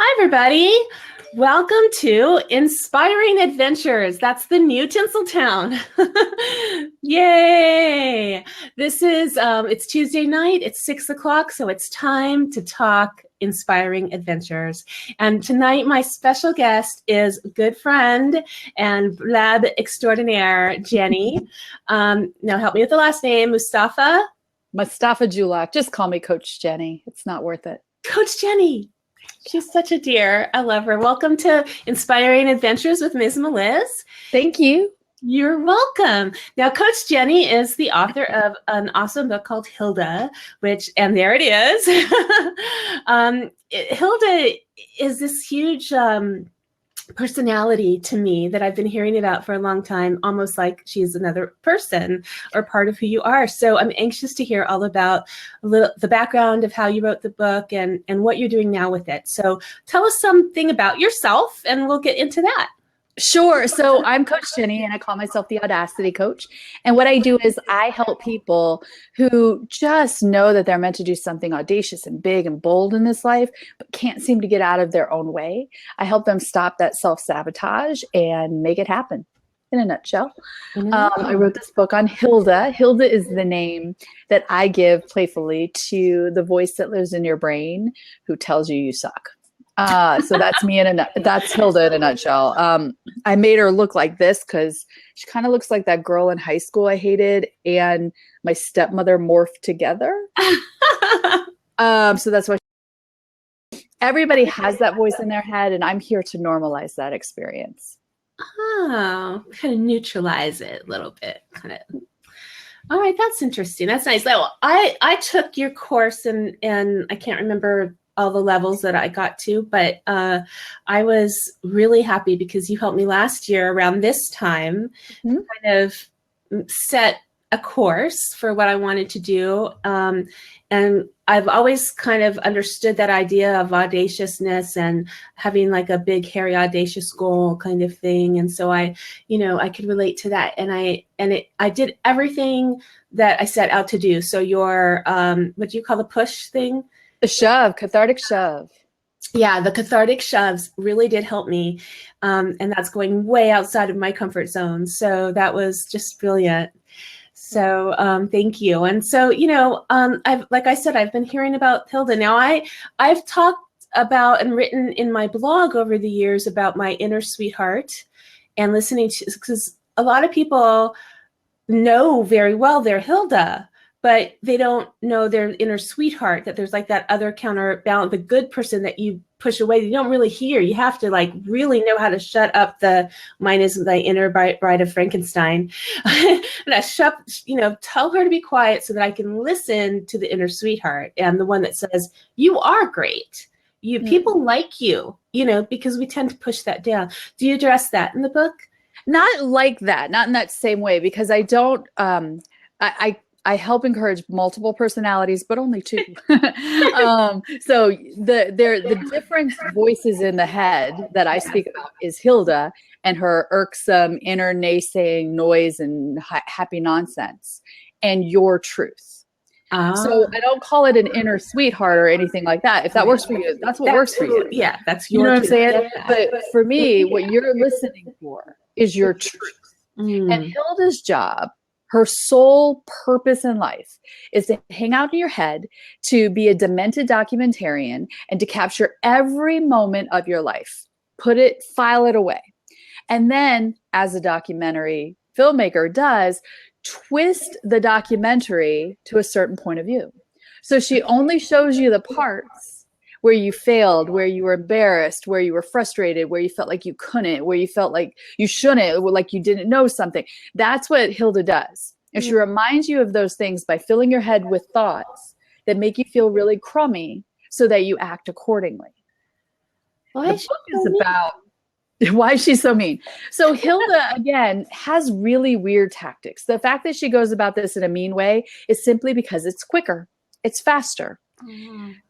Hi, everybody. Welcome to Inspiring Adventures. That's the new Tinseltown. Yay! This is, it's Tuesday night. It's 6 o'clock, so it's time to talk inspiring adventures. And tonight, my special guest is good friend and lab extraordinaire, Jennie. Now, help me with the last name, Mustafa Julak. Just call me Coach Jennie. It's not worth it. Coach Jennie. She's such a dear. I love her. Welcome to Inspiring Adventures with Miz Meliz. Thank you. You're welcome. Now, Coach Jennie is the author of an awesome book called Hilda, and there it is. Hilda is this huge personality to me that I've been hearing about for a long time, almost like she's another person or part of who you are. So I'm anxious to hear all about the background of how you wrote the book and what you're doing now with it. So tell us something about yourself and we'll get into that. Sure. So I'm Coach Jennie and I call myself the Audacity Coach. And what I do is I help people who just know that they're meant to do something audacious and big and bold in this life, but can't seem to get out of their own way. I help them stop that self-sabotage and make it happen. In a nutshell, I wrote this book on Hilda. Hilda is the name that I give playfully to the voice that lives in your brain who tells you you suck. So that's me that's Hilda in a nutshell. I made her look like this because she kind of looks like that girl in high school I hated and my stepmother morphed together. So that's why everybody has that voice in their head, and I'm here to normalize that experience. Oh, kind of neutralize it a little bit, kind of. All right, that's interesting. That's nice. Well, I took your course and I can't remember all the levels that I got to, but I was really happy because you helped me last year around this time kind of set a course for what I wanted to do. And I've always kind of understood that idea of audaciousness and having like a big, hairy, audacious goal kind of thing. And so I could relate to that. And I did everything that I set out to do. So your, what do you call the push thing? The shove, cathartic shove. Yeah, the cathartic shoves really did help me. And that's going way outside of my comfort zone. So that was just brilliant. So thank you. And so, like I said, I've been hearing about Hilda. Now, I've talked about and written in my blog over the years about my inner sweetheart and listening to, because a lot of people know very well they're Hilda, but they don't know their inner sweetheart, that there's like that other counterbalance, the good person that you push away. You don't really hear. You have to like really know how to shut up mine is my inner bride of Frankenstein. And tell her to be quiet so that I can listen to the inner sweetheart and the one that says, you are great. People like you, because we tend to push that down. Do you address that in the book? Not like that, not in that same way, because I don't, I help encourage multiple personalities, but only two. So the different voices in the head that I speak about is Hilda and her irksome inner naysaying noise and happy nonsense, and your truth. So I don't call it an inner sweetheart or anything like that. If that works for you, that's what works for you. Yeah, that's your. You know what I'm saying? But for me, what you're listening for is your truth. And Hilda's job, her sole purpose in life, is to hang out in your head, to be a demented documentarian, and to capture every moment of your life. File it away. And then, as a documentary filmmaker does, twist the documentary to a certain point of view. So she only shows you the parts where you failed, where you were embarrassed, where you were frustrated, where you felt like you couldn't, where you felt like you shouldn't, like you didn't know something. That's what Hilda does. And she reminds you of those things by filling your head with thoughts that make you feel really crummy so that you act accordingly. The book is about why she's so mean. So Hilda, again, has really weird tactics. The fact that she goes about this in a mean way is simply because it's quicker. It's faster.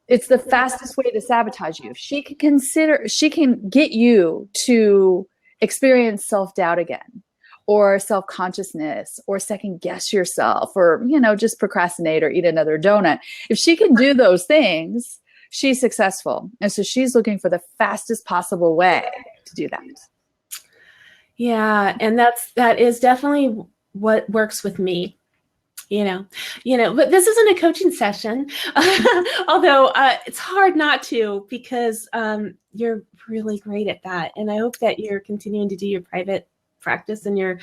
It's the fastest way to sabotage you. She can get you to experience self-doubt again, or self-consciousness, or second guess yourself, or, just procrastinate or eat another donut. If she can do those things, she's successful. And so she's looking for the fastest possible way to do that. Yeah. And that is definitely what works with me. But this isn't a coaching session, although it's hard not to, because you're really great at that. And I hope that you're continuing to do your private practice and your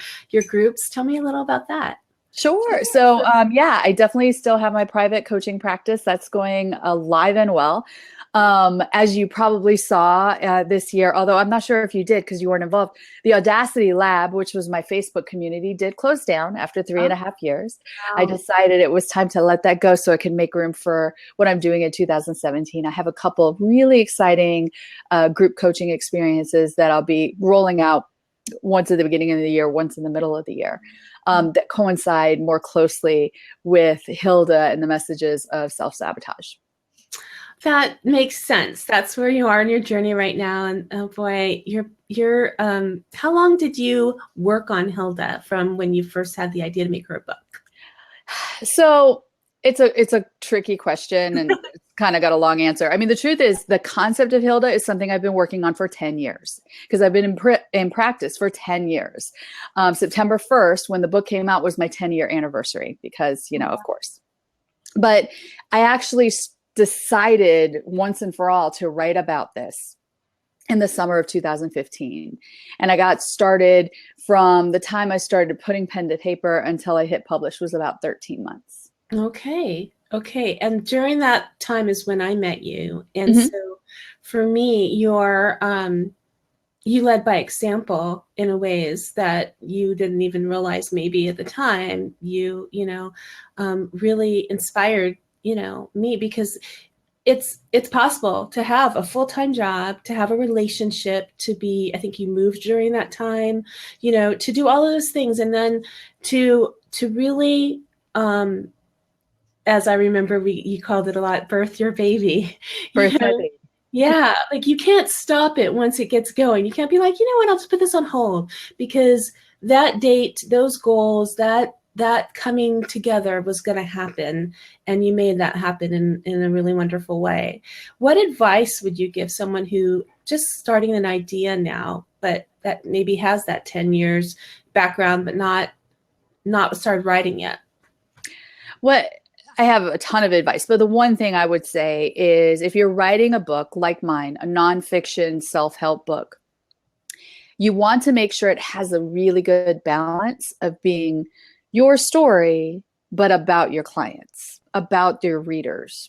groups. Tell me a little about that. Sure. So, I definitely still have my private coaching practice that's going alive and well. As you probably saw this year, although I'm not sure if you did because you weren't involved, the Audacity Lab, which was my Facebook community, did close down after 3.5 years. Wow. I decided it was time to let that go so I could make room for what I'm doing in 2017. I have a couple of really exciting group coaching experiences that I'll be rolling out once at the beginning of the year, once in the middle of the year, that coincide more closely with Hilda and the messages of self-sabotage. That makes sense. That's where you are in your journey right now. And oh boy, you're how long did you work on Hilda from when you first had the idea to make her a book? So it's a tricky question, and it's kind of got a long answer. I mean, the truth is the concept of Hilda is something I've been working on for 10 years because I've been in practice for 10 years. September 1st, when the book came out, was my 10-year anniversary because, of course. But I actually decided once and for all to write about this in the summer of 2015. And I got started from the time I started putting pen to paper until I hit publish was about 13 months. Okay. And during that time is when I met you. And so for me, you led by example in a ways that you didn't even realize maybe at the time. You really inspired me, because it's possible to have a full-time job, to have a relationship, to be, I think you moved during that time, to do all of those things. And then to really, as I remember, you called it a lot, birth your baby. Birth my baby. Yeah. Like you can't stop it once it gets going. You can't be like, what, I'll just put this on hold, because that date, those goals, that coming together was going to happen, and you made that happen in a really wonderful way. What advice would you give someone who just starting an idea now, but that maybe has that 10 years background, but not started writing yet? I have a ton of advice, but the one thing I would say is if you're writing a book like mine, a nonfiction self-help book, you want to make sure it has a really good balance of being your story, but about your clients, about their readers.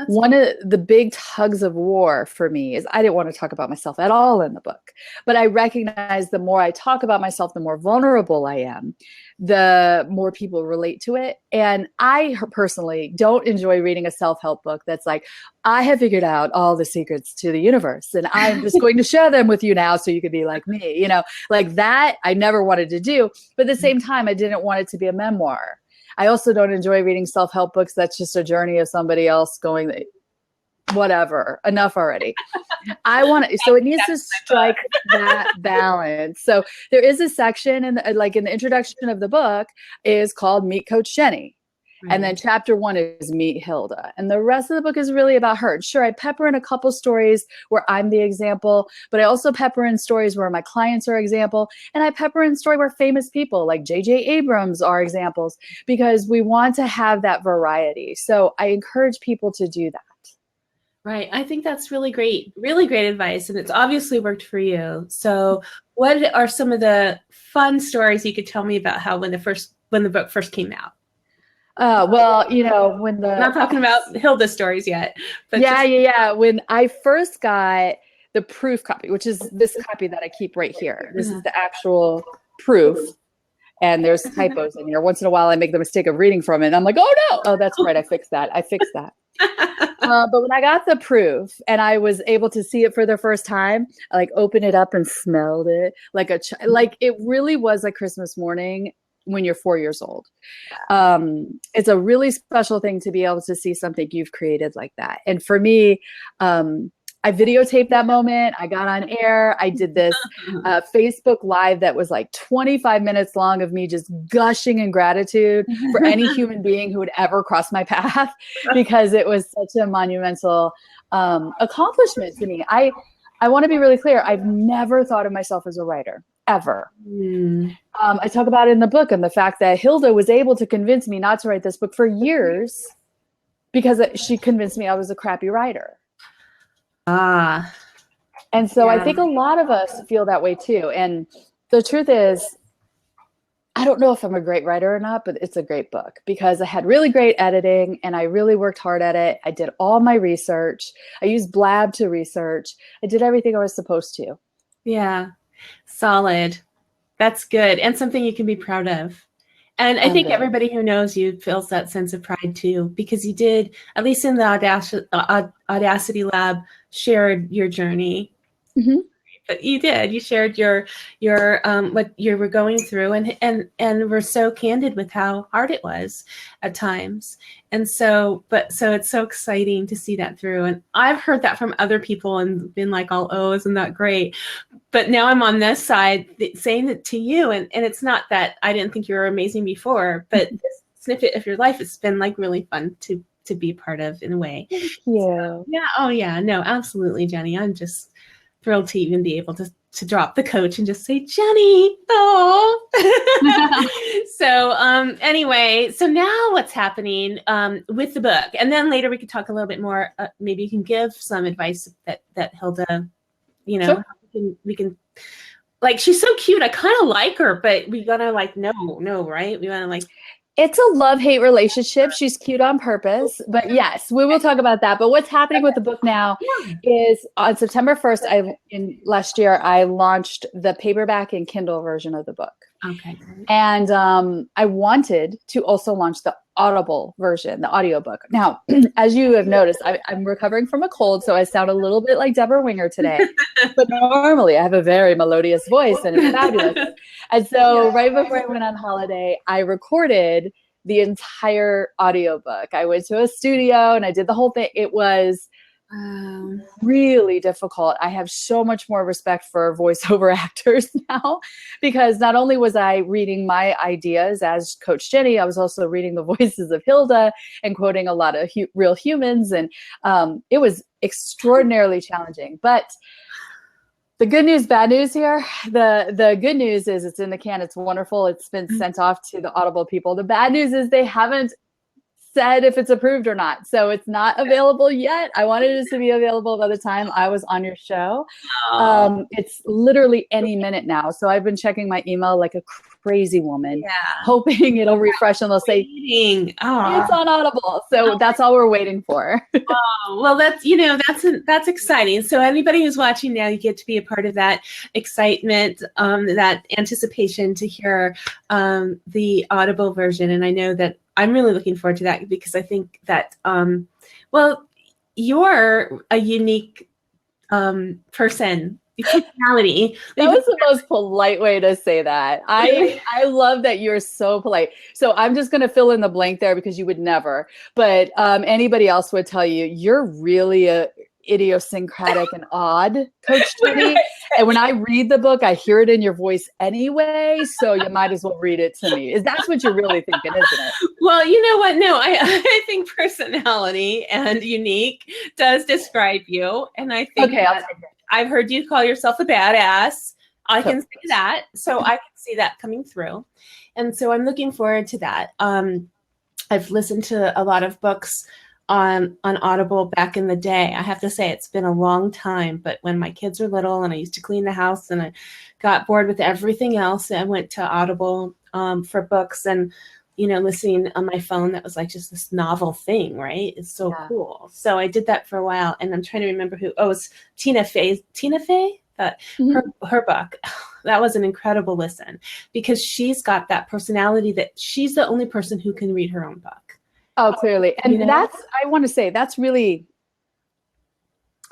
One of the big tugs of war for me is I didn't want to talk about myself at all in the book, but I recognize the more I talk about myself, the more vulnerable I am, the more people relate to it. And I personally don't enjoy reading a self-help book that's like, I have figured out all the secrets to the universe and I'm just going to share them with you now so you could be like me, like that I never wanted to do. But at the same time, I didn't want it to be a memoir. I also don't enjoy reading self-help books that's just a journey of somebody else going, whatever, enough already. So it needs to strike that balance. So there is a section in the introduction of the book is called Meet Coach Jennie. Right. And then chapter 1 is Meet Hilda. And the rest of the book is really about her. Sure, I pepper in a couple stories where I'm the example, but I also pepper in stories where my clients are example. And I pepper in story where famous people like J.J. Abrams are examples, because we want to have that variety. So I encourage people to do that. Right. I think that's really great advice. And it's obviously worked for you. So what are some of the fun stories you could tell me about how when the book first came out? When I'm not talking about Hilda stories yet. But When I first got the proof copy, which is this copy that I keep right here. This is the actual proof. And there's typos in here. Once in a while, I make the mistake of reading from it. And I'm like, oh, no. Oh, that's right. I fixed that. But when I got the proof and I was able to see it for the first time, I opened it up and smelled it like it really was like Christmas morning when you're 4 years old. It's a really special thing to be able to see something you've created like that. And for me, I I videotaped that moment. I got on air. I did this Facebook Live that was like 25 minutes long of me just gushing in gratitude for any human being who would ever cross my path, because it was such a monumental accomplishment to me. I want to be really clear. I've never thought of myself as a writer, ever. I talk about it in the book, and the fact that Hilda was able to convince me not to write this book for years because she convinced me I was a crappy writer. And so I think a lot of us feel that way too. And the truth is, I don't know if I'm a great writer or not, but it's a great book because I had really great editing and I really worked hard at it. I did all my research. I used Blab to research. I did everything I was supposed to. Yeah. Solid. That's good. And something you can be proud of. And I think everybody who knows you feels that sense of pride too, because you did, at least in the Audacity Lab, shared your journey. But you did. You shared your what you were going through, and were so candid with how hard it was at times. And so it's so exciting to see that through. And I've heard that from other people and been like, oh, isn't that great? But now I'm on this side saying it to you, and it's not that I didn't think you were amazing before, but this snippet of your life, it's been like really fun to be part of in a way. Thank you. So, yeah. Oh yeah. No, absolutely, Jennie. I'm just thrilled to even be able to drop the coach and just say, Jennie, oh. So anyway, so now what's happening with the book? And then later we could talk a little bit more. Maybe you can give some advice that Hilda, Sure. we can, like, she's so cute. I kind of like her, but we gotta like, no, right? We wanna like. It's a love-hate relationship. She's cute on purpose, but yes, we will talk about that. But what's happening with the book now is on September 1st, last year, I launched the paperback and Kindle version of the book. Okay. And I wanted to also launch the Audible version, the audiobook. Now, as you have noticed, I'm recovering from a cold, so I sound a little bit like Deborah Winger today. But normally I have a very melodious voice and it's fabulous. And so right before I went on holiday, I recorded the entire audiobook. I went to a studio and I did the whole thing. It was really difficult. I have so much more respect for voiceover actors now, because not only was I reading my ideas as Coach Jennie, I was also reading the voices of Hilda and quoting a lot of real humans. And it was extraordinarily challenging. But the good news, bad news here. The good news is it's in the can. It's wonderful. It's been sent off to the Audible people. The bad news is they haven't said if it's approved or not. So it's not available yet. I wanted it to be available by the time I was on your show. It's literally any minute now. So I've been checking my email like a crazy woman, hoping it'll refresh and they'll say it's on Audible. So that's all we're waiting for. Well, that's exciting. So anybody who's watching now, you get to be a part of that excitement, that anticipation to hear the Audible version. And I know that I'm really looking forward to that, because I think that, you're a unique person, personality. That was the most polite way to say that. I love that you're so polite. So I'm just going to fill in the blank there, because you would never. But anybody else would tell you, you're really a idiosyncratic and odd, Coach Jennie. And when I read the book, I hear it in your voice anyway. So you might as well read it to me. That's what you're really thinking, isn't it? Well, you know what? No, I think personality and unique does describe you. And I think I've heard you call yourself a badass. I can say that. So I can see that coming through. And so I'm looking forward to that. I've listened to a lot of books on Audible back in the day. I have to say it's been a long time, but when my kids were little and I used to clean the house and I got bored with everything else, I went to Audible for books, and listening on my phone, that was like just this novel thing, right? It's so cool. So I did that for a while, and I'm trying to remember who. Oh, it's Tina Fey. Her book. That was an incredible listen, because she's got that personality that she's the only person who can read her own book. Oh, clearly. And I want to say, that's really,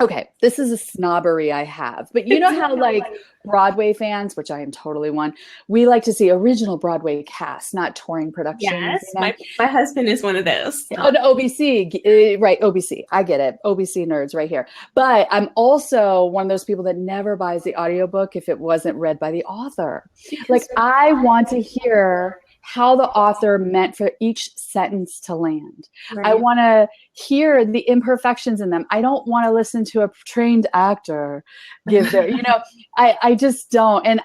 Okay, this is a snobbery I have, but you know how like Broadway fans, which I am totally one, we like to see original Broadway cast, not touring productions. Yes, my husband is one of those. Oh, the OBC, right? OBC, I get it. OBC nerds right here. But I'm also one of those people that never buys the audiobook if it wasn't read by the author. Like I want to hear how the author meant for each sentence to land. Right. I want to hear the imperfections in them. I don't want to listen to a trained actor give their, I just don't. And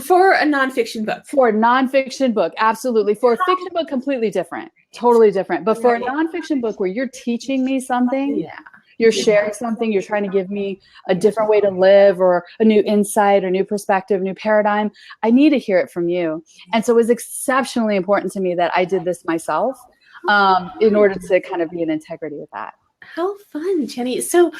for a nonfiction book. For a nonfiction book, absolutely. For a fiction book, completely different, totally different. But for a nonfiction book where you're teaching me something, you're sharing something, you're trying to give me a different way to live or a new insight or new perspective, new paradigm, I need to hear it from you. And so it was exceptionally important to me that I did this myself in order to kind of be in integrity with that. How fun, Jennie. So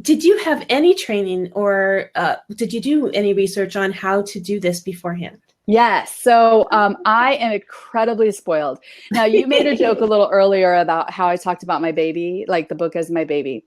did you have any training or did you do any research on how to do this beforehand? Yes. So I am incredibly spoiled. Now, you made a joke a little earlier about how I talked about my baby, like the book as my baby.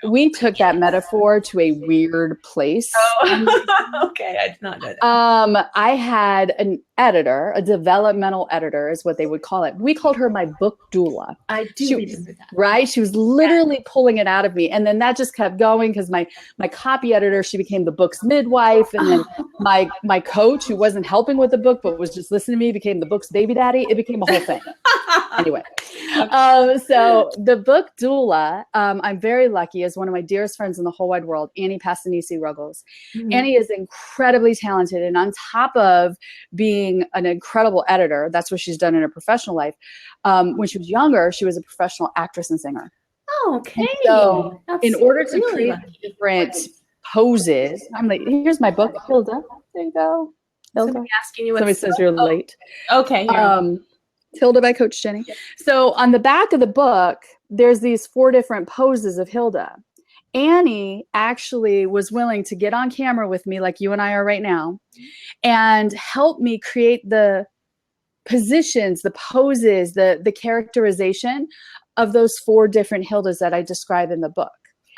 We took that metaphor to a weird place. Oh, okay. I did not know that. I had an editor, a developmental editor is what they would call it. We called her my book doula. I do remember that. Right? She was literally pulling it out of me. And then that just kept going because my copy editor, she became the book's midwife. And then my coach, who wasn't helping with the book, but was just listening to me, became the book's baby daddy. It became a whole thing. Anyway, so the book doula, I'm very lucky, is one of my dearest friends in the whole wide world, Annie Passanisi-Ruggles. Mm-hmm. Annie is incredibly talented. And on top of being an incredible editor, that's what she's done in her professional life. When she was younger, she was a professional actress and singer. Oh, okay. And so in order to create different poses, I'm like, here's my book, Hilda. There you go. Hilda. Somebody asking you Somebody says you're late. Okay. Hilda by Coach Jennie. So on the back of the book, there's these 4 different poses of Hilda. Annie actually was willing to get on camera with me like you and I are right now and help me create the positions, the poses, the characterization of those 4 different Hildas that I describe in the book.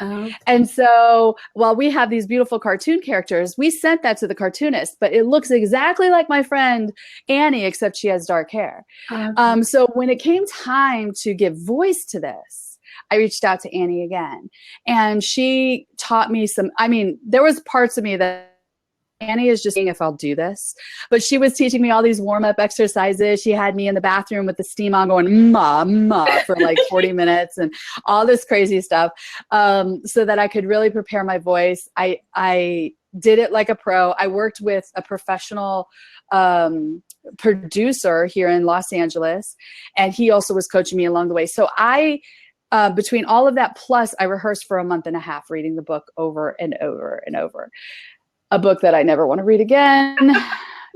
Oh. And so while we have these beautiful cartoon characters, we sent that to the cartoonist, but it looks exactly like my friend Annie, except she has dark hair. Okay. So when it came time to give voice to this, I reached out to Annie again, and she taught me there was parts of me that Annie is just seeing if I'll do this, but she was teaching me all these warm-up exercises. She had me in the bathroom with the steam on going, ma, for like 40 minutes and all this crazy stuff so that I could really prepare my voice. I did it like a pro. I worked with a professional producer here in Los Angeles, and he also was coaching me along the way. So between all of that, plus I rehearsed for a month and a half reading the book over and over and over. A book that I never want to read again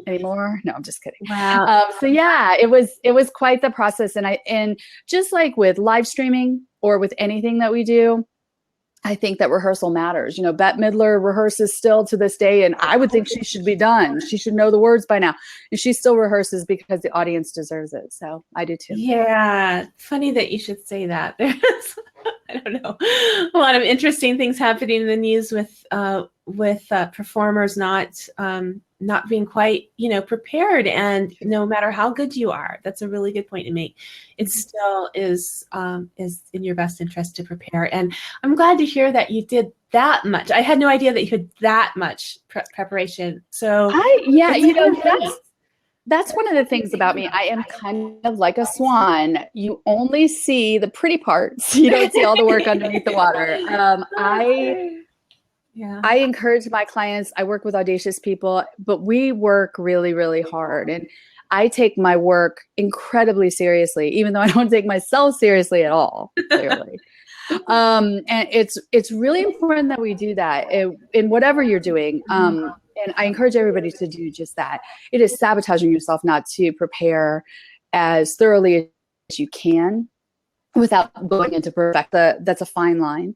anymore. No, I'm just kidding. Wow. So yeah, it was quite the process. And just like with live streaming or with anything that we do, I think that rehearsal matters. Bette Midler rehearses still to this day, and I would think she should be done. She should know the words by now. And she still rehearses because the audience deserves it. So I do too. Yeah. Funny that you should say that. There's, I don't know, a lot of interesting things happening in the news with performers not being quite, prepared. And no matter how good you are, that's a really good point to make. It still is in your best interest to prepare. And I'm glad to hear that you did that much. I had no idea that you had that much preparation. So that's one of the things about me. I am kind of like a swan. You only see the pretty parts. You don't see all the work underneath the water. I encourage my clients. I work with audacious people, but we work really, really hard. And I take my work incredibly seriously, even though I don't take myself seriously at all, clearly. And it's really important that we do that in whatever you're doing. And I encourage everybody to do just that. It is sabotaging yourself not to prepare as thoroughly as you can without going into perfect. That's a fine line.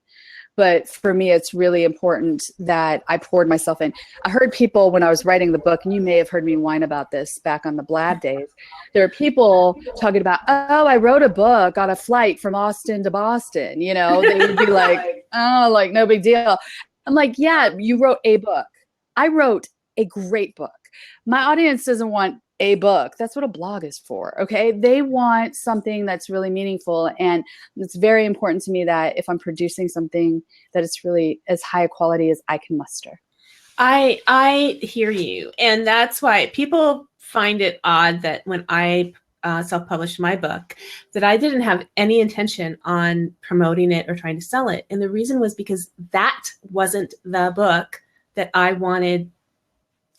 But for me, it's really important that I poured myself in. I heard people when I was writing the book, and you may have heard me whine about this back on the Blab days. There are people talking about, oh, I wrote a book on a flight from Austin to Boston. You know, they would be like, oh, like no big deal. I'm like, yeah, you wrote a book. I wrote a great book. My audience doesn't want a book. That's what a blog is for. Okay. They want something that's really meaningful. And it's very important to me that if I'm producing something, that it's really as high a quality as I can muster. I hear you. And that's why people find it odd that when I self-published my book, that I didn't have any intention on promoting it or trying to sell it. And the reason was because that wasn't the book that I wanted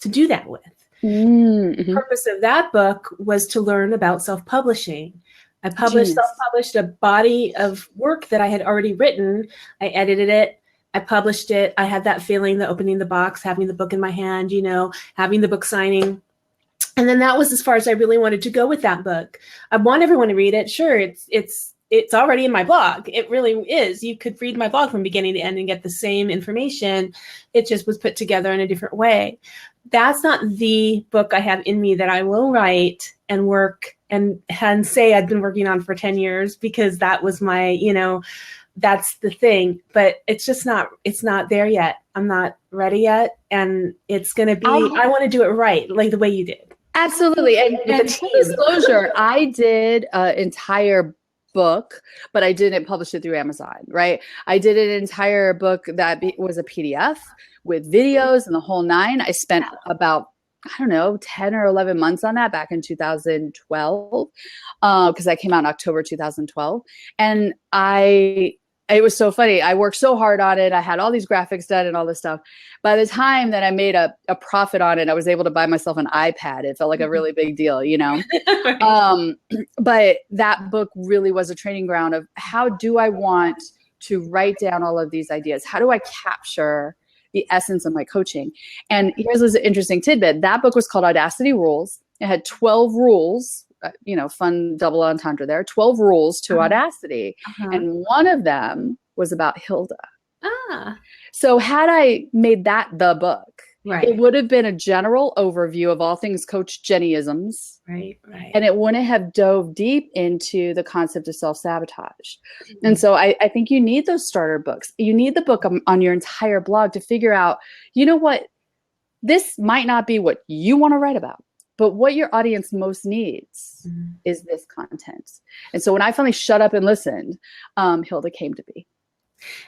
to do that with. Mm-hmm. The purpose of that book was to learn about self-publishing. I self-published a body of work that I had already written. I edited it. I published it. I had that feeling, the opening the box, having the book in my hand, you know, having the book signing. And then that was as far as I really wanted to go with that book. I want everyone to read it. Sure, it's already in my blog. It really is. You could read my blog from beginning to end and get the same information. It just was put together in a different way. That's not the book I have in me that I will write and work and say I've been working on for 10 years because that was my, you know, that's the thing. But it's just it's not there yet. I'm not ready yet. And it's going to be, I want to do it right, like the way you did. Absolutely. And full disclosure, I did an entire book, but I didn't publish it through Amazon, right? I did an entire book that was a PDF with videos and the whole nine. I spent about, I don't know, 10 or 11 months on that back in 2012, because I came out in October 2012. And it was so funny. I worked so hard on it. I had all these graphics done and all this stuff. By the time that I made a profit on it, I was able to buy myself an iPad. It felt like a really big deal, you know? But that book really was a training ground of how do I want to write down all of these ideas? How do I capture the essence of my coaching? And here's an interesting tidbit. That book was called Audacity Rules. It had 12 rules. You know, fun double entendre there, 12 rules to Audacity. And one of them was about Hilda. So had I made that the book, it would have been a general overview of all things Coach Jennie-isms. Right. And it wouldn't have dove deep into the concept of self-sabotage. And so I think you need those starter books. You need the book on your entire blog to figure out, you know what, this might not be what you want to write about, but what your audience most needs is this content. And so when I finally shut up and listened, Hilda came to be.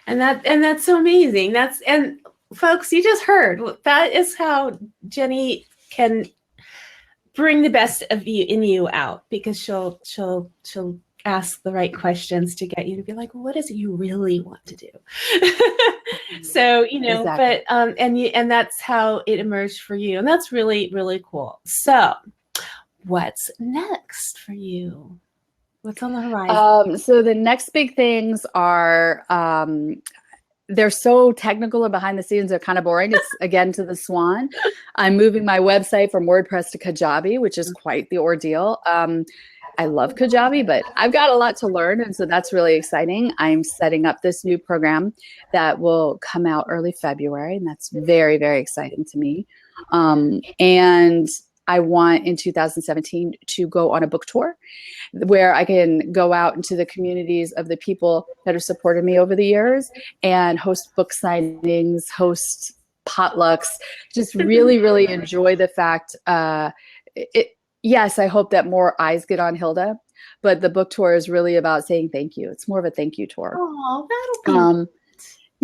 And that's so amazing. And folks, you just heard, that is how Jennie can bring the best of you in you out, because she'll ask the right questions to get you to be like, well, what is it you really want to do? So, you know, exactly. But and that's how it emerged for you. And that's really, really cool. So what's next for you? What's on the horizon? So the next big things are, they're so technical and behind the scenes, they're kind of boring. It's again to the swan. I'm moving my website from WordPress to Kajabi, which is quite the ordeal. I love Kajabi, but I've got a lot to learn. And so that's really exciting. I'm setting up this new program that will come out early February. And that's very, very exciting to me. And I want in 2017 to go on a book tour where I can go out into the communities of the people that have supported me over the years and host book signings, host potlucks, just really, really enjoy the fact, yes, I hope that more eyes get on Hilda, but the book tour is really about saying thank you. It's more of a thank you tour. Oh, that'll be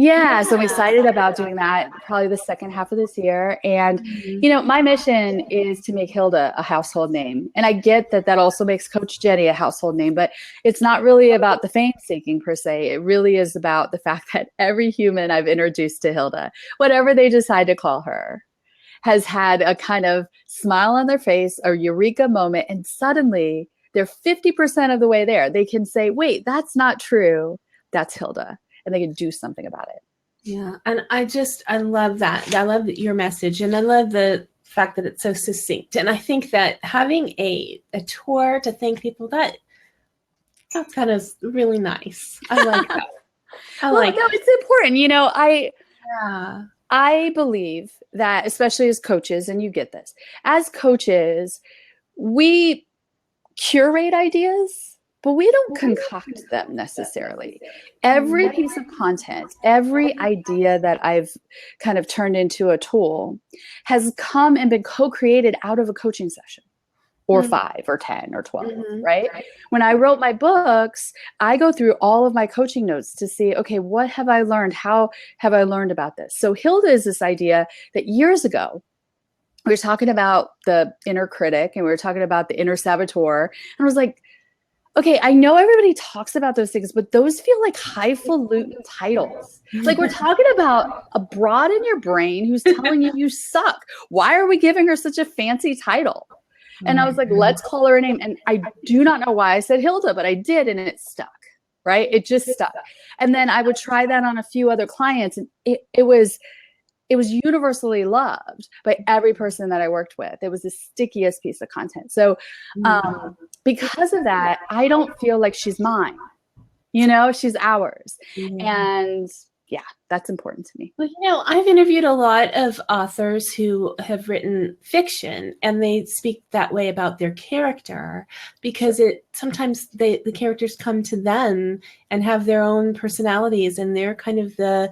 yeah, so I'm excited about doing that probably the second half of this year. And, you know, my mission is to make Hilda a household name. And I get that that also makes Coach Jennie a household name, but it's not really about the fame seeking per se. It really is about the fact that every human I've introduced to Hilda, whatever they decide to call her, has had a kind of smile on their face, a eureka moment, and suddenly they're 50% of the way there. They can say, wait, that's not true. That's Hilda. And they can do something about it. Yeah. And I love that. I love your message. And I love the fact that it's so succinct. And I think that having a tour to thank people, that's kind of really nice. I like that. I Well, like no, it's important. yeah. I believe that, especially as coaches, and you get this, as coaches, we curate ideas, but we don't concoct them necessarily. Every piece of content, every idea that I've kind of turned into a tool has come and been co-created out of a coaching session, or 5 or 10 or 12, right? When I wrote my books, I go through all of my coaching notes to see, okay, what have I learned? How have I learned about this? So Hilda is this idea that years ago, we were talking about the inner critic and we were talking about the inner saboteur. And I was like, okay, I know everybody talks about those things, but those feel like highfalutin titles. Like we're talking about a broad in your brain who's telling you you suck. Why are we giving her such a fancy title? And I was like, let's call her a name. And I do not know why I said Hilda, but I did, and it stuck, right? It just stuck. And then I would try that on a few other clients, and it was universally loved by every person that I worked with. It was the stickiest piece of content. So because of that, I don't feel like she's mine. She's ours. And yeah, that's important to me. Well, I've interviewed a lot of authors who have written fiction, and they speak that way about their character because sometimes the characters come to them and have their own personalities, and they're kind of the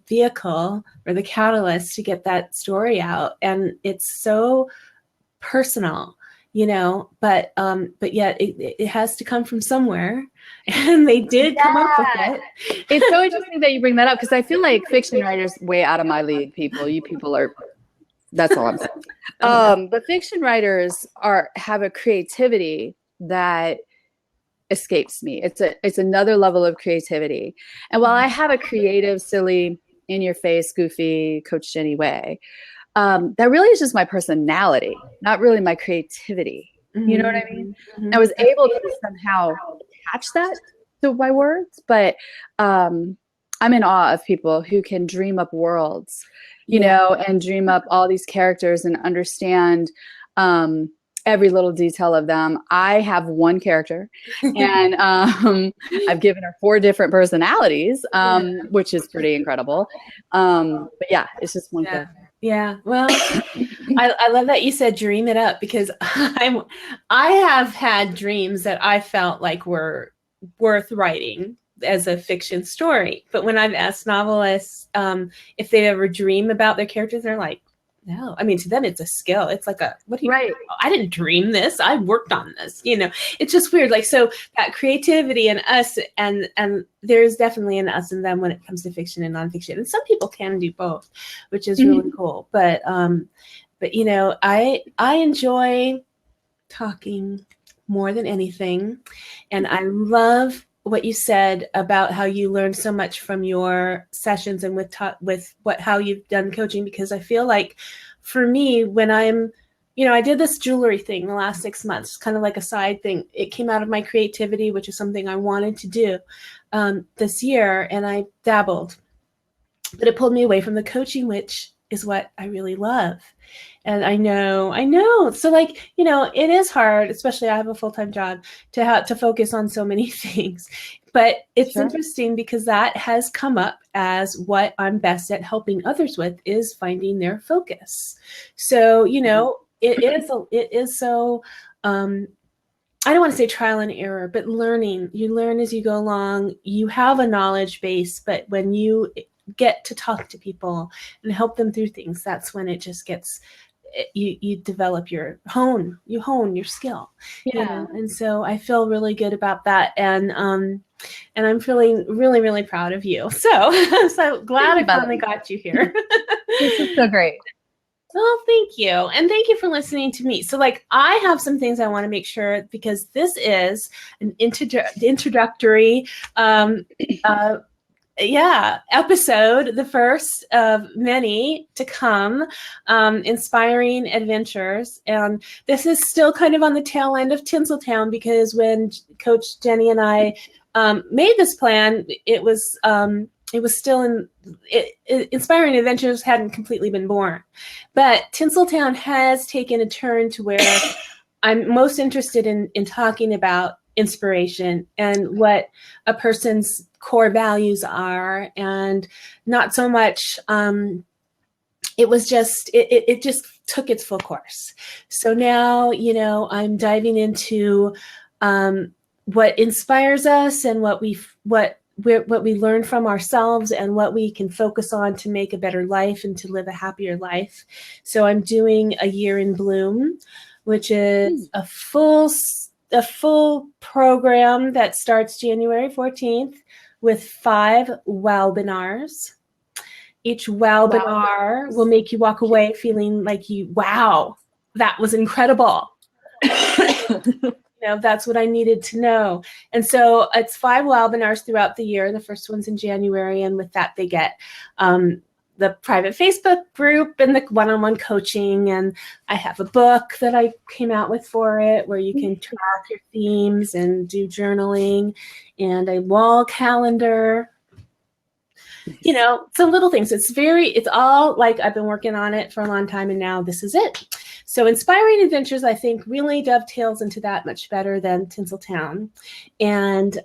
vehicle or the catalyst to get that story out. And it's so personal, but yet it has to come from somewhere, and they did come up with it. It's so interesting that you bring that up, because I feel like fiction writers way out of my league, people. You people are, that's all I'm saying. But fiction writers have a creativity that escapes me. It's another level of creativity. And while I have a creative, silly, in your face, goofy Coach Jennie way, that really is just my personality, not really my creativity. You know what I mean? I was able to somehow attach that to my words, but I'm in awe of people who can dream up worlds, and dream up all these characters and understand every little detail of them. I have one character, and I've given her 4 different personalities, which is pretty incredible. But yeah, it's just one character. Yeah. Well, I love that you said dream it up, because I have had dreams that I felt like were worth writing as a fiction story. But when I've asked novelists if they ever dream about their characters, they're like, no. I mean, to them, it's a skill. It's like what do you, right. I didn't dream this. I worked on this, it's just weird. Like, so that creativity in us, and there's definitely an us and them when it comes to fiction and nonfiction. And some people can do both, which is really cool. But I enjoy talking more than anything. And I love what you said about how you learned so much from your sessions and how you've done coaching, because I feel like for me, when I'm, I did this jewelry thing the last 6 months, kind of like a side thing. It came out of my creativity, which is something I wanted to do this year, and I dabbled, but it pulled me away from the coaching, which is what I really love. And I know. So it is hard, especially I have a full-time job, to focus on so many things. But it's interesting because that has come up as what I'm best at helping others with, is finding their focus. So, it is so, I don't want to say trial and error, but learning. You learn as you go along. You have a knowledge base, but when you get to talk to people and help them through things, that's when it just gets, you develop hone your skill. And so I feel really good about that, and I'm feeling really, really proud of you. So I'm so glad I finally got you here. This is so great. Well, thank you. And thank you for listening to me. So I have some things I want to make sure, because this is an introductory episode, the first of many to come, inspiring adventures. And this is still kind of on the tail end of Tinseltown, because when Coach Jennie and I made this plan, it was still Inspiring Adventures hadn't completely been born. But Tinseltown has taken a turn to where I'm most interested in talking about inspiration and what a person's core values are, and not so much it was just it just took its full course. So now, you know, I'm diving into what inspires us and what we learn from ourselves and what we can focus on to make a better life and to live a happier life. So I'm doing a year in bloom, which is a full program that starts January 14th with 5 webinars. Each webinar will make you walk away feeling like wow, that was incredible. You know, that's what I needed to know. And so it's 5 webinars throughout the year. The first one's in January. And with that, they get the private Facebook group and the one-on-one coaching. And I have a book that I came out with for it where you can track your themes and do journaling, and a wall calendar. You know, some little things. It's all like I've been working on it for a long time, and now this is it. So Inspiring Adventures, I think, really dovetails into that much better than Tinseltown. And,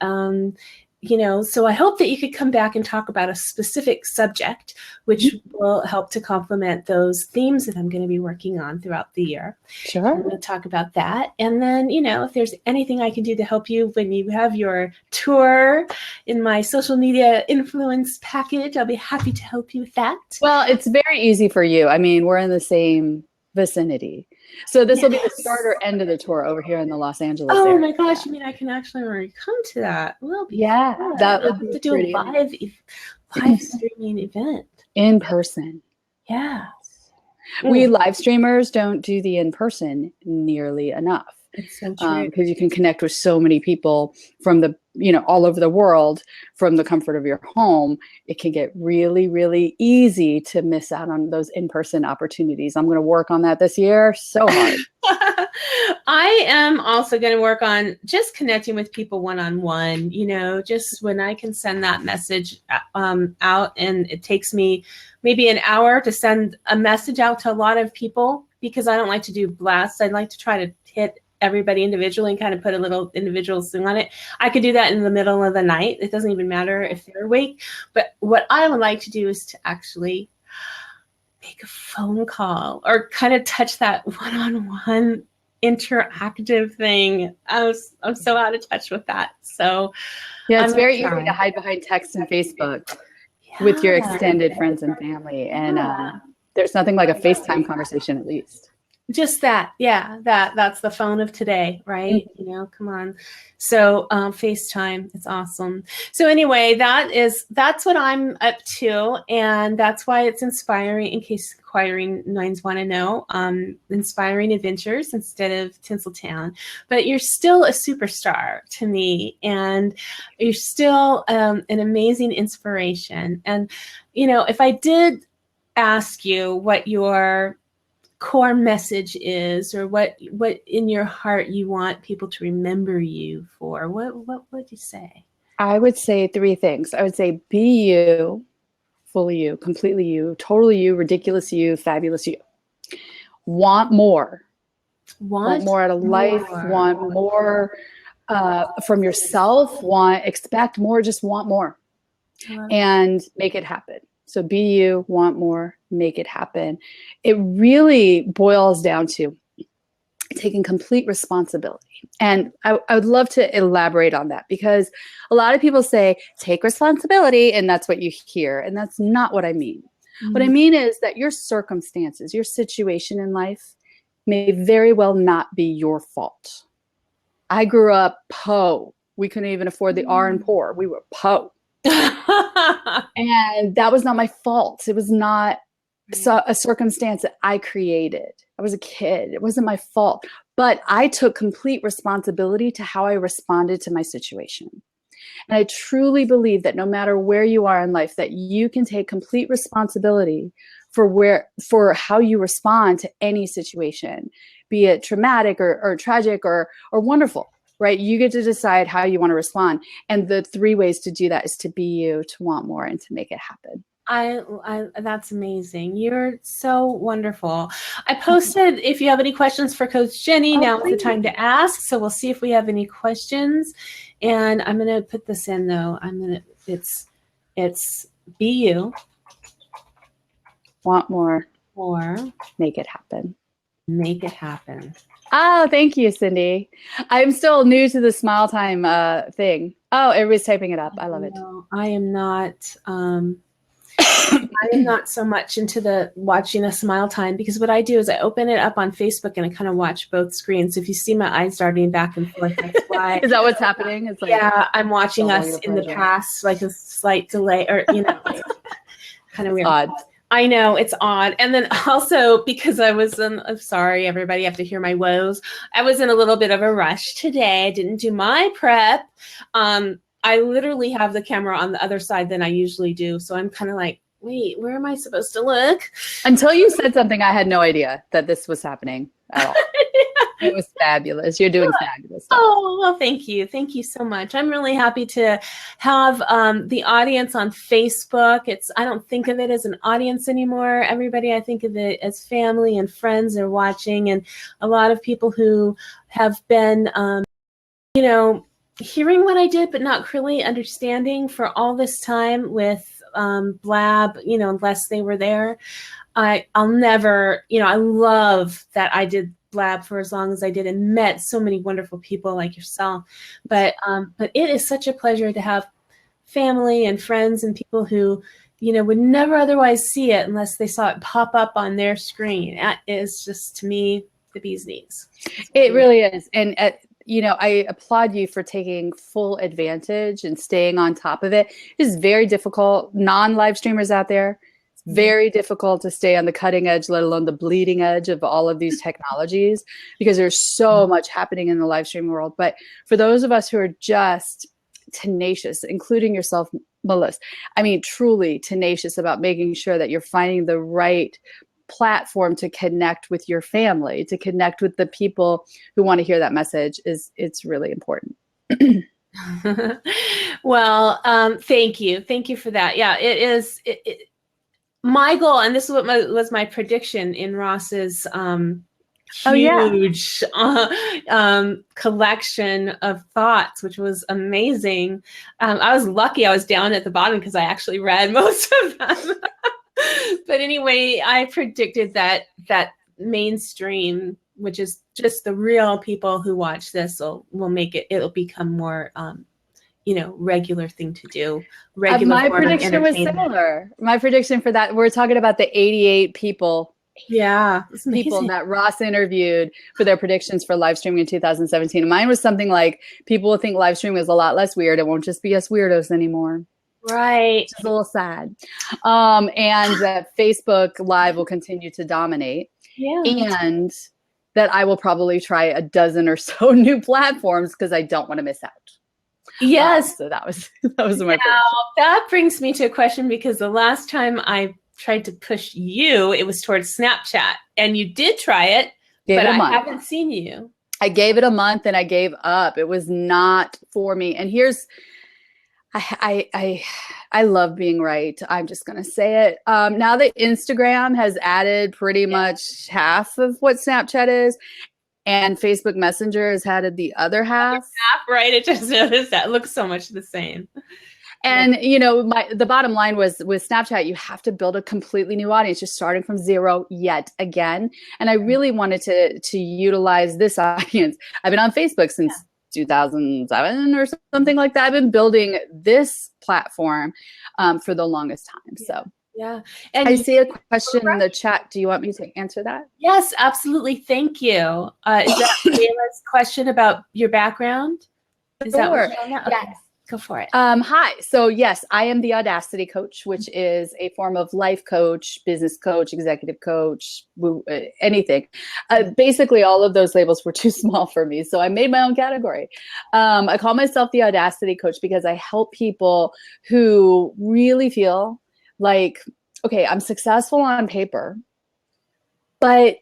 you know, so I hope that you could come back and talk about a specific subject, which will help to complement those themes that I'm going to be working on throughout the year. Sure. I'm going to talk about that. And then, you know, if there's anything I can do to help you when you have your tour in my social media influence package, I'll be happy to help you with that. Well, it's very easy for you. I mean, we're in the same vicinity. So this will be the start or end of the tour over here in the Los Angeles area. Oh my gosh, you mean I can actually already come to that? Well, that would be to do a live streaming event. In person. Yeah. We live streamers don't do the in person nearly enough. It's so true. Because you can connect with so many people from the, you know, all over the world from the comfort of your home. It can get really, really easy to miss out on those in-person opportunities. I'm going to work on that this year so hard. I am also going to work on just connecting with people one-on-one, you know, just when I can send that message out, and it takes me maybe an hour to send a message out to a lot of people, because I don't like to do blasts. I'd like to try to hit everybody individually and kind of put a little individual thing on it. I could do that in the middle of the night. It doesn't even matter if they're awake. But what I would like to do is to actually make a phone call or kind of touch that one-on-one interactive thing. I'm so out of touch with that. So yeah, it's very easy to hide behind text and Facebook with your extended friends and family. And there's nothing like a FaceTime conversation, at least. Just that. Yeah, that's the phone of today, right? You know, come on. So FaceTime, it's awesome. So anyway, that's what I'm up to, and that's why it's inspiring, in case inquiring minds want to know, Inspiring Adventures instead of Tinseltown. But you're still a superstar to me, and you're still an amazing inspiration. And, you know, if I did ask you what your core message is, or what in your heart you want people to remember you for, what would you say? I would say 3 things. I would say be you, fully you, completely you, totally you, ridiculous you, fabulous you. Want more. Want more out of life. Want more from yourself. Expect more. Just want more, and make it happen. So be you, want more, make it happen. It really boils down to taking complete responsibility. And I would love to elaborate on that, because a lot of people say, take responsibility, and that's what you hear. And that's not what I mean. Mm-hmm. What I mean is that your circumstances, your situation in life may very well not be your fault. I grew up po. We couldn't even afford the R in poor. We were po. And that was not my fault. It was not a circumstance that I created. I was a kid. It wasn't my fault. But I took complete responsibility to how I responded to my situation. And I truly believe that no matter where you are in life, that you can take complete responsibility for how you respond to any situation, be it traumatic or tragic or wonderful. Right? You get to decide how you want to respond. And the 3 ways to do that is to be you, to want more, and to make it happen. That's amazing. You're so wonderful. I posted, if you have any questions for Coach Jennie, now is the time to ask. So we'll see if we have any questions. And I'm going to put this in though. It's be you. Want more. Or make it happen. Make it happen. Oh, thank you, Cindy. I'm still new to the Smile Time thing. Oh, everybody's typing it up. I love it. I am not. I am not so much into the watching a Smile Time, because what I do is I open it up on Facebook and I kind of watch both screens. If you see my eyes darting back and forth, that's why. Is that what's happening? It's like, yeah, I'm watching us in the past, like a slight delay, or kind of weird. Odd. I know, it's odd. And then also because I'm sorry, everybody, you have to hear my woes. I was in a little bit of a rush today. I didn't do my prep. I literally have the camera on the other side than I usually do. So I'm kind of like, wait, where am I supposed to look? Until you said something, I had no idea that this was happening at all. It was fabulous. You're doing fabulous stuff. Oh, well, thank you. Thank you so much. I'm really happy to have the audience on Facebook. I don't think of it as an audience anymore. Everybody, I think of it as family and friends are watching, and a lot of people who have been, hearing what I did, but not really understanding for all this time with Blab, unless they were there. I'll never, I love that I did Blab for as long as I did and met so many wonderful people like yourself. But it is such a pleasure to have family and friends and people who, would never otherwise see it unless they saw it pop up on their screen. That is just, to me, the bee's knees. It really is. And I applaud you for taking full advantage and staying on top of it. It is very difficult. Non-live streamers out there, it's very difficult to stay on the cutting edge, let alone the bleeding edge of all of these technologies, because there's so much happening in the live stream world. But for those of us who are just tenacious, including yourself, Meliz, I mean, truly tenacious about making sure that you're finding the right platform to connect with your family, to connect with the people who want to hear that message, it's really important. Well, thank you for that. Yeah, it is my goal, and this is what was my prediction in Ross's huge collection of thoughts, which was amazing. I was lucky I was down at the bottom because I actually read most of them. But anyway, I predicted that mainstream, which is just the real people who watch this, will make it'll become more, regular thing to do. My prediction was similar. My prediction for that, we're talking about the 88 people. Yeah, people that Ross interviewed for their predictions for live streaming in 2017. And mine was something like, people will think live streaming is a lot less weird. It won't just be us weirdos anymore. Right. It's a little sad. And that Facebook Live will continue to dominate. Yeah. And that I will probably try a dozen or so new platforms because I don't want to miss out. Yes. So that was my prediction. That brings me to a question, because the last time I tried to push you, it was towards Snapchat, and you did try it, but I haven't seen you. I gave it a month and I gave up. It was not for me. And here's, I love being right. I'm just going to say it. Now that Instagram has added pretty much half of what Snapchat is, and Facebook Messenger has added the other half. Right. It just noticed that. It looks so much the same. And, the bottom line was with Snapchat, you have to build a completely new audience. You're starting from zero yet again. And I really wanted to utilize this audience. I've been on Facebook since 2007 or something like that. I've been building this platform for the longest time. So yeah. And I see a question in the chat. Do you want me to answer that? Yes, absolutely. Thank you. Is that Kayla's question about your background? Is that what you're on? Yes. Go for it. Hi. So yes, I am the Audacity Coach, which is a form of life coach, business coach, executive coach, anything. Basically, all of those labels were too small for me, so I made my own category. I call myself the Audacity Coach because I help people who really feel like, okay, I'm successful on paper, but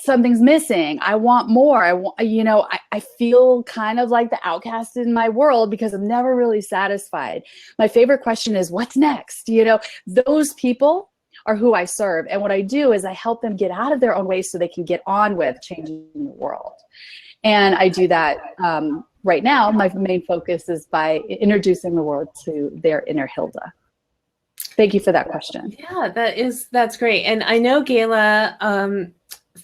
something's missing. I want more. I feel kind of like the outcast in my world because I'm never really satisfied. My favorite question is, what's next? Those people are who I serve. And what I do is I help them get out of their own way so they can get on with changing the world. And I do that right now. My main focus is by introducing the world to their inner Hilda. Thank you for that question. Yeah, that's great. And I know Gayla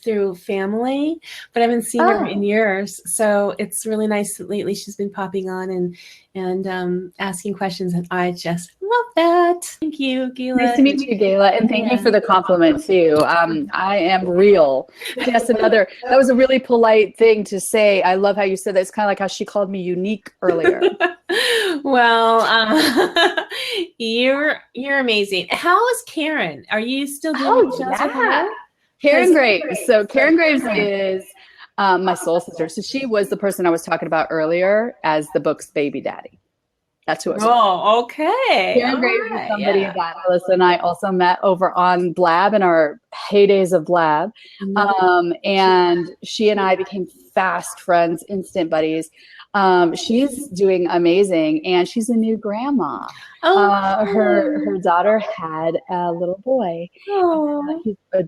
through family, but I haven't seen her in years. So it's really nice that lately she's been popping on and asking questions, and I just love that. Thank you, Gayla. Nice to meet you, Gayla, and thank you for the compliment too. I am real. Yes, that was a really polite thing to say. I love how you said that. It's kind of like how she called me unique earlier. Well, you're amazing. How is Karen? Are you still doing shows with her? Karen Graves. So Karen Graves is my soul sister. So she was the person I was talking about earlier as the book's baby daddy. That's who it was. Oh, okay. Karen Graves is somebody that Melissa and I also met over on Blab in our heydays of Blab. And she and I became fast friends, instant buddies. She's doing amazing, and she's a new grandma. Her daughter had a little boy.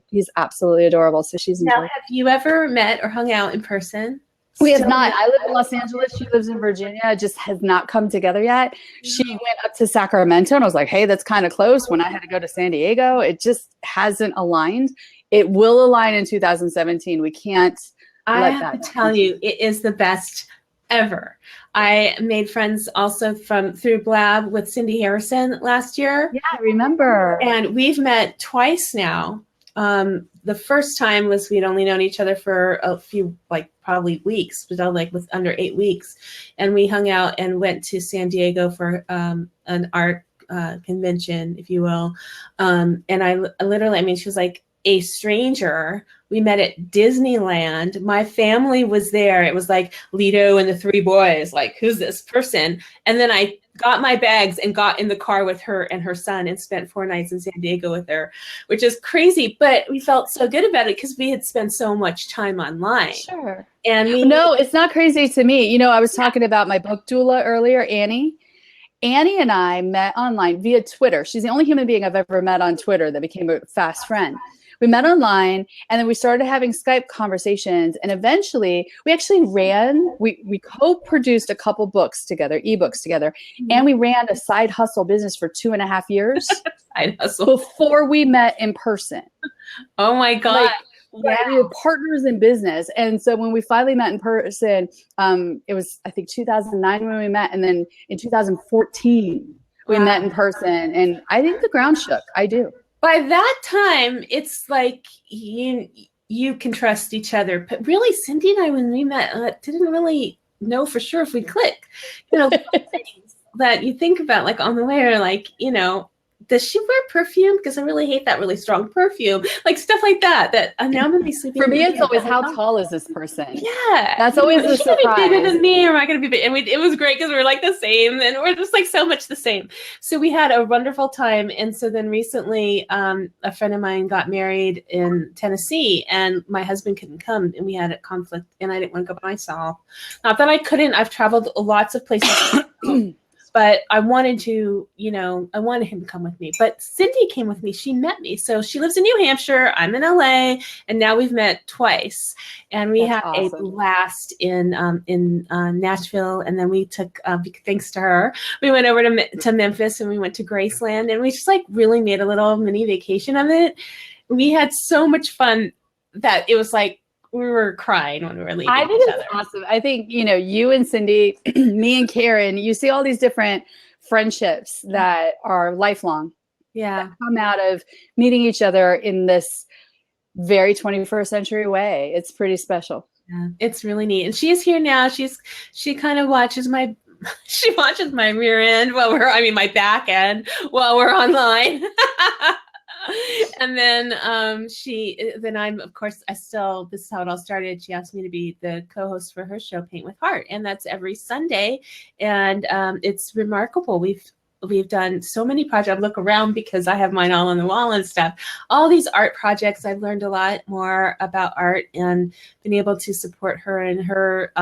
He's absolutely adorable. So she's now. Have you ever met or hung out in person? We have not. I live in Los Angeles. She lives in Virginia. It just has not come together yet. She went up to Sacramento, and I was like, hey, that's kind of close. When I had to go to San Diego, it just hasn't aligned. It will align in 2017. We can't let that. I have to tell you, it is the best ever. I made friends also through Blab with Cindy Harrison last year. Yeah, I remember. And we've met twice now. The first time was we'd only known each other for a few, probably weeks, but with under 8 weeks. And we hung out and went to San Diego for an art convention, if you will. And I literally, she was like a stranger. We met at Disneyland. My family was there. It was like Lido and the 3 boys, who's this person? And then I got my bags and got in the car with her and her son and spent 4 nights in San Diego with her, which is crazy. But we felt so good about it because we had spent so much time online. Sure. And no, it's not crazy to me. I was talking about my book doula earlier, Annie. Annie and I met online via Twitter. She's the only human being I've ever met on Twitter that became a fast friend. We met online, and then we started having Skype conversations, and eventually we actually we co-produced a couple books together, ebooks together, and we ran a side hustle business for 2.5 years side hustle before we met in person. Oh my God. We were partners in business. And so when we finally met in person, it was, I think, 2009 when we met, and then in 2014 we met in person, and I think the ground shook. I do. By that time, it's like you can trust each other. But really, Cindy and I, when we met, didn't really know for sure if we'd click. Things that you think about, on the way, are does she wear perfume? Because I really hate that really strong perfume. Stuff like that. That now I'm going to be sleeping. For me, it's always, how tall is this person? Yeah. That's always the surprise. Is she bigger than me, or am I going to be big? And it was great because we were the same, and we're just so much the same. So we had a wonderful time. And so then recently, a friend of mine got married in Tennessee, and my husband couldn't come, and we had a conflict, and I didn't want to go by myself. Not that I couldn't. I've traveled lots of places. But I wanted to, I wanted him to come with me. But Cindy came with me. She met me. So she lives in New Hampshire. I'm in LA. And now we've met twice. And we had a blast in Nashville. And then we took, thanks to her, we went over to Memphis, and we went to Graceland. And we just really made a little mini vacation of it. We had so much fun that it was we were crying when we were leaving. I think it's awesome. I think, you and Cindy, me and Karen, you see all these different friendships that are lifelong. Yeah. That come out of meeting each other in this very 21st century way. It's pretty special. Yeah, it's really neat. And she's here now. She kind of watches my rear end my back end while we're online. And then I'm, of course, this is how it all started. She asked me to be the co-host for her show, Paint with Heart. And that's every Sunday. And it's remarkable. we've done so many projects. I look around because I have mine all on the wall and stuff. All these art projects, I've learned a lot more about art and been able to support her in her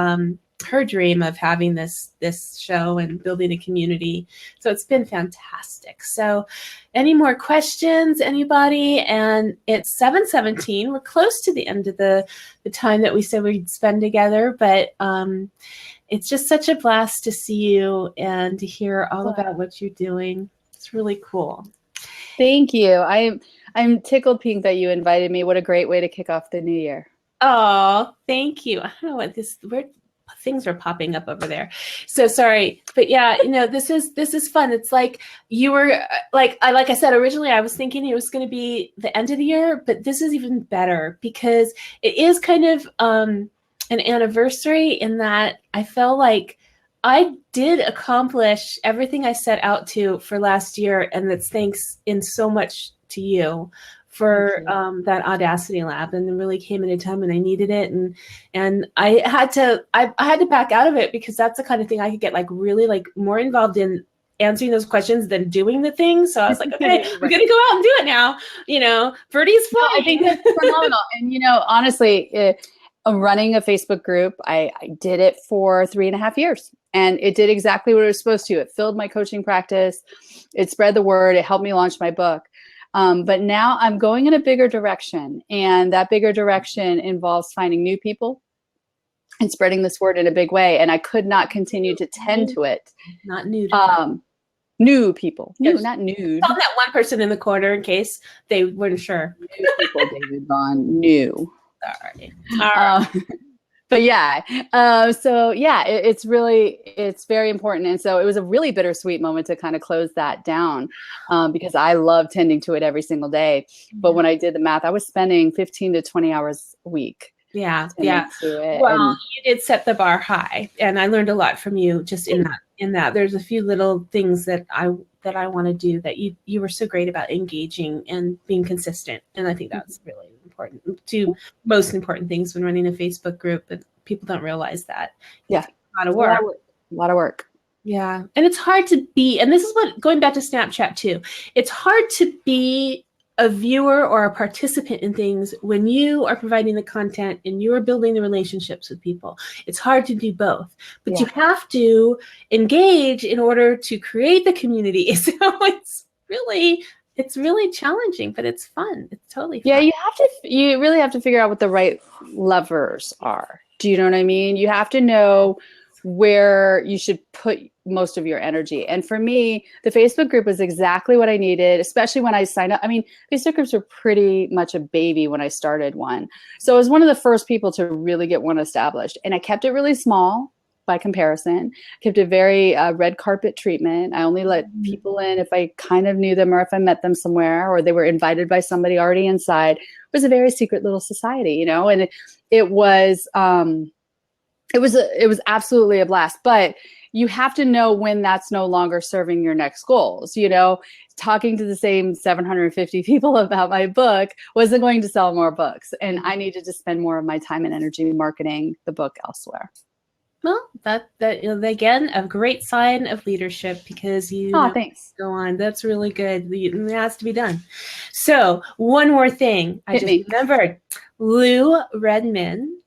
dream of having this show and building a community. So it's been fantastic. So any more questions, anybody? And it's 7:17. We're close to the end of the time that we said we'd spend together, but it's just such a blast to see you and to hear all about what you're doing. It's really cool. Thank you. I'm tickled pink that you invited me. What a great way to kick off the new year. Oh, thank you. I don't know what things are popping up over there. So sorry, but yeah, this is fun. It's like you were like I said, originally I was thinking it was going to be the end of the year, but this is even better because it is kind of an anniversary in that I felt like I did accomplish everything I set out to for last year, and that's thanks in so much to you for that Audacity Lab, and it really came at a time when I needed it, and I had to back out of it because that's the kind of thing I could get like really like more involved in answering those questions than doing the thing. So I was like, okay, we're gonna go out and do it now. Birdie's flying. No, I think that's phenomenal. And honestly, running a Facebook group, I did it for 3.5 years, and it did exactly what it was supposed to. It filled my coaching practice. It spread the word. It helped me launch my book. But now I'm going in a bigger direction, and that bigger direction involves finding new people and spreading this word in a big way. And I could not continue to tend to it. Not nude. New people. New, not nude. Tell that one person in the corner in case they weren't sure. New people, David Vaughn. New. Sorry. All right. But yeah, so yeah, it's very important. And so it was a really bittersweet moment to kind of close that down because I love tending to it every single day. But when I did the math, I was spending 15 to 20 hours a week. Yeah. Well, you did set the bar high, and I learned a lot from you just in that. There's a few little things that I want to do that you were so great about engaging and being consistent. And I think that's really important. Two most important things when running a Facebook group, but people don't realize that. Yeah. A lot of work. A lot of work. Yeah. And it's hard to be, and this is what, going back to Snapchat too, it's hard to be a viewer or a participant in things when you are providing the content and you are building the relationships with people. It's hard to do both, but you have to engage in order to create the community. So it's really challenging, but it's fun. It's totally fun. Yeah, you really have to figure out what the right levers are. Do you know what I mean? You have to know where you should put most of your energy. And for me, the Facebook group was exactly what I needed, especially when I signed up. I mean, Facebook groups were pretty much a baby when I started one. So I was one of the first people to really get one established. And I kept it really small by comparison, kept a very red carpet treatment. I only let people in if I kind of knew them or if I met them somewhere or they were invited by somebody already inside. It was a very secret little society, and it was absolutely a blast. But you have to know when that's no longer serving your next goals. Talking to the same 750 people about my book wasn't going to sell more books. And I needed to spend more of my time and energy marketing the book elsewhere. Well, that again, a great sign of leadership because thanks. Go on. That's really good. It has to be done. So one more thing. I just remembered. Lou Redman,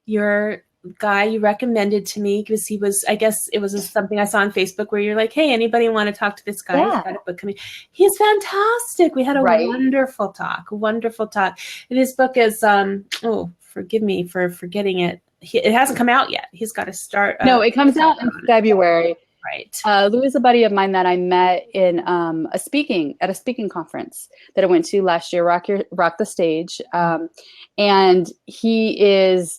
your guy you recommended to me because he was, I guess it was something I saw on Facebook where you're like, hey, anybody want to talk to this guy? Yeah. He's got a book coming. He's fantastic. We had a wonderful talk. And his book is, forgive me for forgetting it. It hasn't come out yet. He's got to start. No, it comes out in February. Right. Lou is a buddy of mine that I met in a speaking conference that I went to last year, Rock the Stage. And he's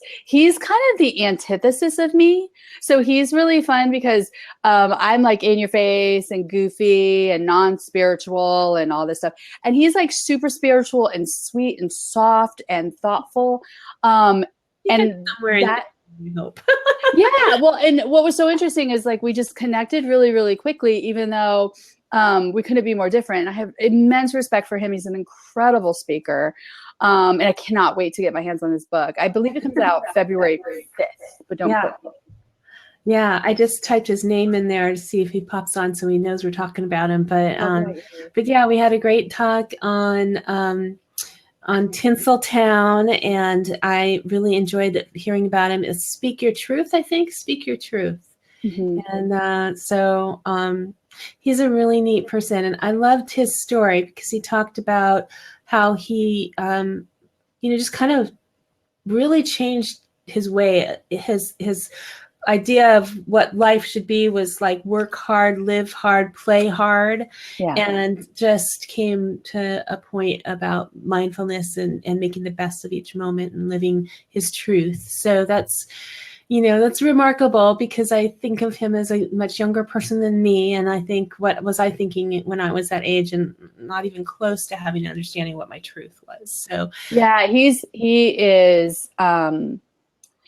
kind of the antithesis of me. So he's really fun because I'm like in your face and goofy and non-spiritual and all this stuff. And he's like super spiritual and sweet and soft and thoughtful. And that, hope. yeah. Well, and what was so interesting is like we just connected really, really quickly, even though we couldn't be more different. I have immense respect for him. He's an incredible speaker. And I cannot wait to get my hands on his book. I believe it comes out February 5th, but don't quote me. Yeah, I just typed his name in there to see if he pops on so he knows we're talking about him. But yeah, we had a great talk on Tinseltown, and I really enjoyed hearing about him. Is Speak Your Truth, I think. Speak Your Truth. Mm-hmm. And so he's a really neat person. And I loved his story because he talked about how he, just kind of really changed his way, his idea of what life should be was like work hard, live hard, play hard, and just came to a point about mindfulness and making the best of each moment and living his truth. So that's remarkable because I think of him as a much younger person than me. And I think, what was I thinking when I was that age and not even close to having an understanding what my truth was. So yeah, he is,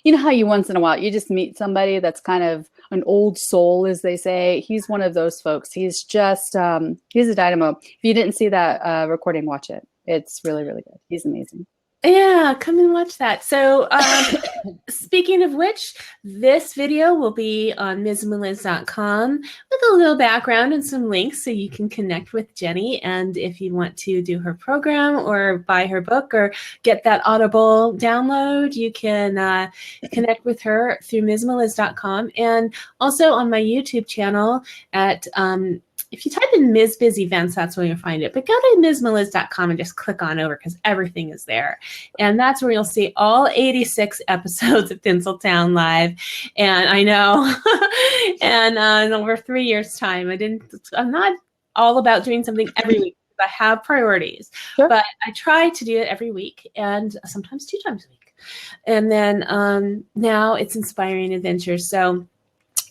you know how you once in a while, you just meet somebody that's kind of an old soul, as they say. He's one of those folks. He's just, he's a dynamo. If you didn't see that recording, watch it. It's really, really good. He's amazing. Yeah, come and watch that. So speaking of which, this video will be on MizMeliz.com with a little background and some links so you can connect with Jennie. And if you want to do her program or buy her book or get that Audible download, you can connect with her through MizMeliz.com, and also on my YouTube channel at if you type in Ms. Biz Events, that's where you'll find it. But go to MizMeliz.com and just click on over because everything is there. And that's where you'll see all 86 episodes of Tinseltown Live. And I know, and in over 3 years' time, I'm not all about doing something every week. I have priorities, Sure. but I try to do it every week and sometimes 2 times a week. And then now it's Inspiring Adventures. So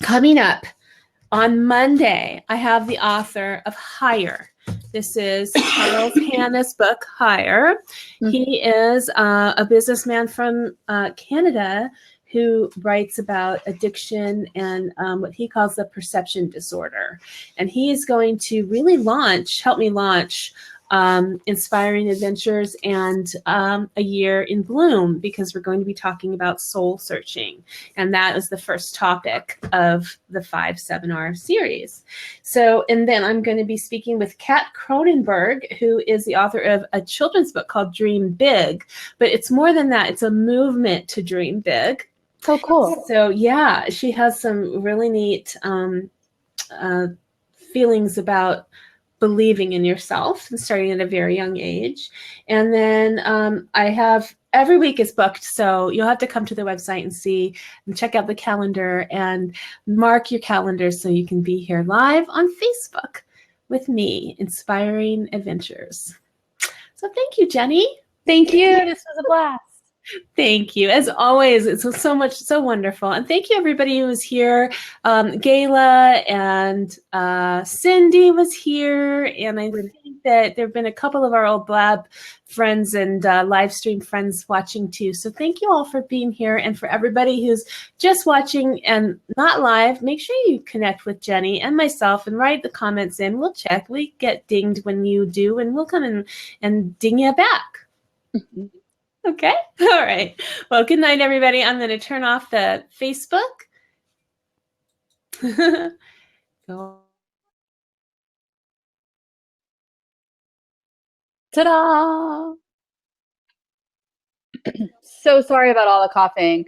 coming up, on Monday, I have the author of Higher. This is Charles Hanna's book, Higher. Mm-hmm. He is a businessman from Canada who writes about addiction and what he calls the perception disorder. And he is going to really help me launch Inspiring Adventures and A Year in Bloom, because we're going to be talking about soul searching. And that is the first topic of the 5 seminar series. So, and then I'm going to be speaking with Kat Cronenberg, who is the author of a children's book called Dream Big. But it's more than that. It's a movement to dream big. Oh, cool. So, yeah, she has some really neat feelings about believing in yourself and starting at a very young age. And then I have, every week is booked, so you'll have to come to the website and see and check out the calendar and mark your calendar so you can be here live on Facebook with me, Inspiring Adventures. So thank you, Jennie. Thank you. This was a blast. Thank you. As always, it's so wonderful. And thank you, everybody who was here. Gayla and Cindy was here. And I think that there have been a couple of our old Blab friends and live stream friends watching too. So thank you all for being here. And for everybody who's just watching and not live, make sure you connect with Jennie and myself and write the comments in. We'll check. We get dinged when you do, and we'll come in and ding you back. Mm-hmm. Okay. All right. Well, good night, everybody. I'm going to turn off the Facebook. Ta-da! So sorry about all the coughing.